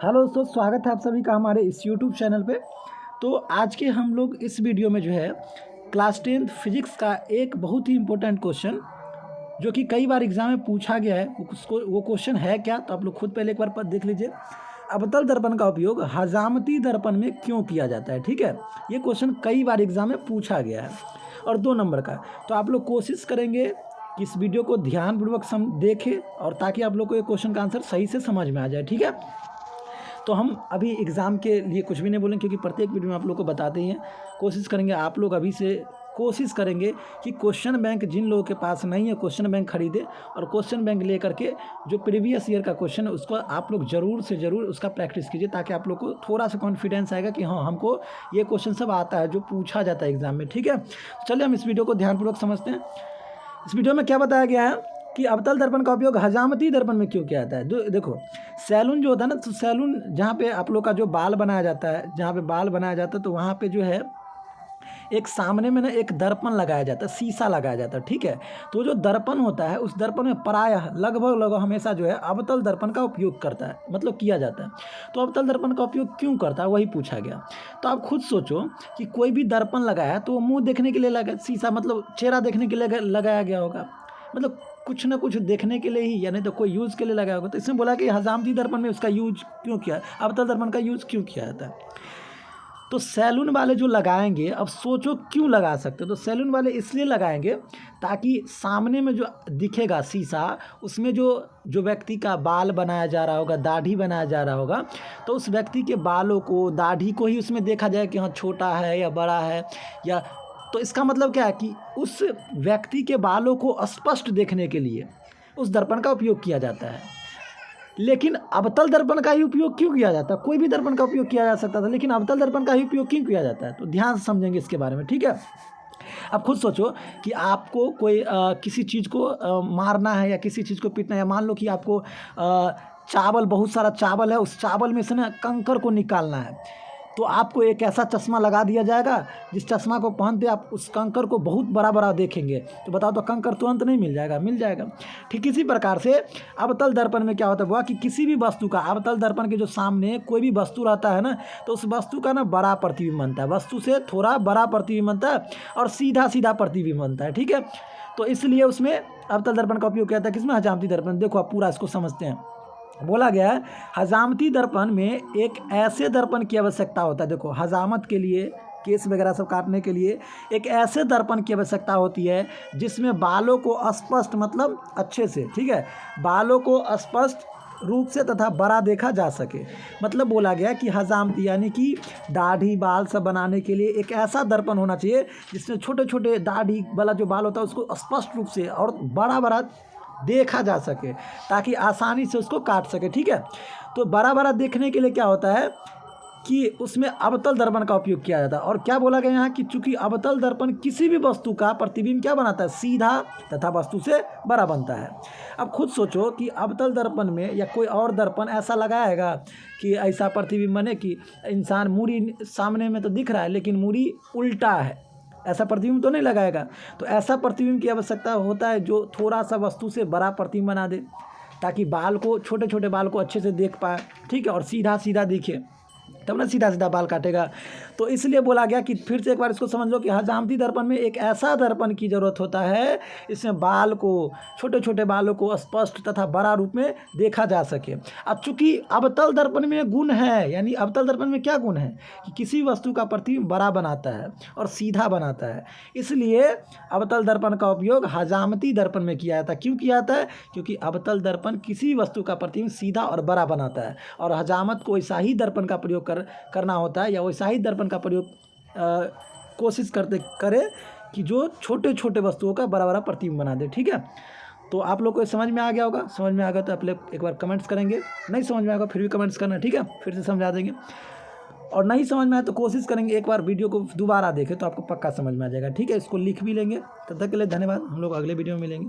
Hello दोस्तों, स्वागत है आप सभी का हमारे इस यूट्यूब चैनल पे। तो आज के हम लोग इस वीडियो में जो है क्लास 10th फिजिक्स का एक बहुत ही इम्पोर्टेंट क्वेश्चन जो कि कई बार एग्जाम में पूछा गया है, वो क्वेश्चन है क्या, तो आप लोग खुद पहले एक बार देख लीजिए। अवतल दर्पण का उपयोग हजामती दर्पण में क्यों किया जाता है। ठीक है, ये क्वेश्चन कई बार एग्जाम में पूछा गया है और 2 नंबर का। तो आप लोग कोशिश करेंगे कि इस वीडियो को ध्यानपूर्वक देखें और ताकि आप लोग को ये क्वेश्चन का आंसर सही से समझ में आ जाए। ठीक है, तो हम अभी एग्ज़ाम के लिए कुछ भी नहीं बोलेंगे क्योंकि प्रत्येक वीडियो में आप लोग को बताते ही हैं। कोशिश करेंगे आप लोग अभी से कोशिश करेंगे कि क्वेश्चन बैंक जिन लोगों के पास नहीं है क्वेश्चन बैंक खरीदें और क्वेश्चन बैंक ले करके जो प्रीवियस ईयर का क्वेश्चन है उसको आप लोग ज़रूर से ज़रूर उसका प्रैक्टिस कीजिए, ताकि आप लोग को थोड़ा सा कॉन्फिडेंस आएगा कि हाँ, हमको ये क्वेश्चन सब आता है जो पूछा जाता है एग्ज़ाम में। ठीक है, चलिए हम इस वीडियो को ध्यानपूर्वक समझते हैं। इस वीडियो में क्या बताया गया है कि अवतल दर्पण का उपयोग हजामती दर्पण में क्यों किया जाता है। देखो, सैलून जो होता है ना, तो सैलून जहाँ पे आप लोग का जो बाल बनाया जाता है, जहाँ पे बाल बनाया जाता है, तो वहाँ पे जो है एक सामने में ना एक दर्पण लगाया जाता है, शीशा लगाया जाता है। ठीक है, तो जो दर्पण होता है उस दर्पण में प्रायः लगभग हमेशा जो है अवतल दर्पण का उपयोग करता है, मतलब किया जाता है। तो अवतल दर्पण का उपयोग क्यों करता है वही पूछा गया। तो आप खुद सोचो कि कोई भी दर्पण लगाया तो वो मुँह देखने के लिए लगा, शीशा मतलब चेहरा देखने के लिए लगाया गया होगा, मतलब कुछ ना कुछ देखने के लिए ही, यानी तो कोई यूज़ के लिए लगाया होगा। तो इसमें बोला कि हजामती दर्पण में उसका यूज क्यों किया, अवतल दर्पण का यूज़ क्यों किया जाता है। तो सैलून वाले जो लगाएंगे, अब सोचो क्यों लगा सकते, तो सैलून वाले इसलिए लगाएंगे ताकि सामने में जो दिखेगा शीशा, उसमें जो व्यक्ति का बाल बनाया जा रहा होगा, दाढ़ी बनाया जा रहा होगा, तो उस व्यक्ति के बालों को, दाढ़ी को ही उसमें देखा जाए कि हाँ छोटा है या बड़ा है, या तो इसका मतलब क्या है कि उस व्यक्ति के बालों को स्पष्ट देखने के लिए उस दर्पण का उपयोग किया जाता है। लेकिन अवतल दर्पण का ही उपयोग क्यों किया जाता है। कोई भी दर्पण का उपयोग किया जा सकता था, लेकिन अवतल दर्पण का ही उपयोग क्यों किया जाता है, तो ध्यान से समझेंगे इसके बारे में। ठीक है, अब खुद सोचो कि आपको कोई किसी चीज़ को मारना है या किसी चीज़ को पीटना है, या मान लो कि आपको चावल, बहुत सारा चावल है, उस चावल में से ना कंकर को निकालना है, तो आपको एक ऐसा चश्मा लगा दिया जाएगा जिस चश्मा को पहनते आप उस कंकर को बहुत बड़ा बड़ा देखेंगे। तो बताओ, तो कंकर तुरंत नहीं मिल जाएगा? मिल जाएगा। ठीक इसी प्रकार से अवतल दर्पण में क्या होता है, वह कि किसी भी वस्तु का, अवतल दर्पण के जो सामने कोई भी वस्तु रहता है ना, तो उस वस्तु का ना बड़ा प्रतिबिंब बनता है, वस्तु से थोड़ा बड़ा प्रतिबिंब बनता है और सीधा सीधा प्रतिबिंब बनता है। ठीक है, तो इसलिए उसमें अवतल दर्पण का उपयोग किया जाता है। किसमें? हजामती दर्पण। देखो आप पूरा इसको समझते हैं। बोला गया है हजामती दर्पण में एक ऐसे दर्पण की आवश्यकता होता है। देखो, हजामत के लिए, केस वगैरह सब काटने के लिए एक ऐसे दर्पण की आवश्यकता होती है जिसमें बालों को स्पष्ट, मतलब अच्छे से, ठीक है, बालों को स्पष्ट रूप से तथा बड़ा देखा जा सके। मतलब बोला गया कि हजामती यानी कि दाढ़ी बाल सब बनाने के लिए एक ऐसा दर्पण होना चाहिए जिसमें छोटे छोटे दाढ़ी वाला जो बाल होता है उसको स्पष्ट रूप से और बड़ा बड़ा देखा जा सके, ताकि आसानी से उसको काट सके। ठीक है, तो बड़ा बड़ा देखने के लिए क्या होता है कि उसमें अवतल दर्पण का उपयोग किया जाता है। और क्या बोला गया यहाँ कि चूंकि अवतल दर्पण किसी भी वस्तु का प्रतिबिंब क्या बनाता है, सीधा तथा वस्तु से बड़ा बनता है। अब खुद सोचो कि अवतल दर्पण में या कोई और दर्पण ऐसा लगाएगा कि ऐसा प्रतिबिंब बने कि इंसान, मूरी सामने में तो दिख रहा है लेकिन मूरी उल्टा है, ऐसा प्रतिबिंब तो नहीं लगाएगा। तो ऐसा प्रतिबिंब की आवश्यकता होता है जो थोड़ा सा वस्तु से बड़ा प्रतिबिंब बना दे, ताकि बाल को, छोटे छोटे बाल को अच्छे से देख पाए। ठीक है, और सीधा सीधा दिखे, तब ना सीधा सीधा बाल काटेगा। तो इसलिए बोला गया कि फिर से एक बार इसको समझ लो कि हजामती दर्पण में एक ऐसा दर्पण की ज़रूरत होता है इसमें बाल को, छोटे छोटे बालों को स्पष्ट तथा बड़ा रूप में देखा जा सके। अब चूंकि अवतल दर्पण में गुण है, यानी अवतल दर्पण में क्या गुण है कि किसी वस्तु का प्रतिबिंब बड़ा बनाता है और सीधा बनाता है, इसलिए अवतल दर्पण का उपयोग हजामती दर्पण में किया जाता है। क्यों किया जाता है? क्योंकि अवतल दर्पण किसी वस्तु का प्रतिबिंब सीधा और बड़ा बनाता है, और हजामत को वैसा ही दर्पण का प्रयोग करना होता है, या वैसा ही दर्पण का प्रयोग कोशिश करे कि जो छोटे छोटे वस्तुओं का बड़ा बड़ा प्रतिबिंब बना दे। ठीक है, तो आप लोग को समझ में आ गया होगा। समझ में आ गया तो आप लोग एक बार कमेंट्स करेंगे, नहीं समझ में आएगा फिर भी कमेंट्स करना। ठीक है, फिर से समझा देंगे, और नहीं समझ में आए तो कोशिश करेंगे एक बार वीडियो को दोबारा देखें तो आपको पक्का समझ में आ जाएगा। ठीक है, इसको लिख भी लेंगे। तब तक के लिए धन्यवाद, हम लोग अगले वीडियो में मिलेंगे।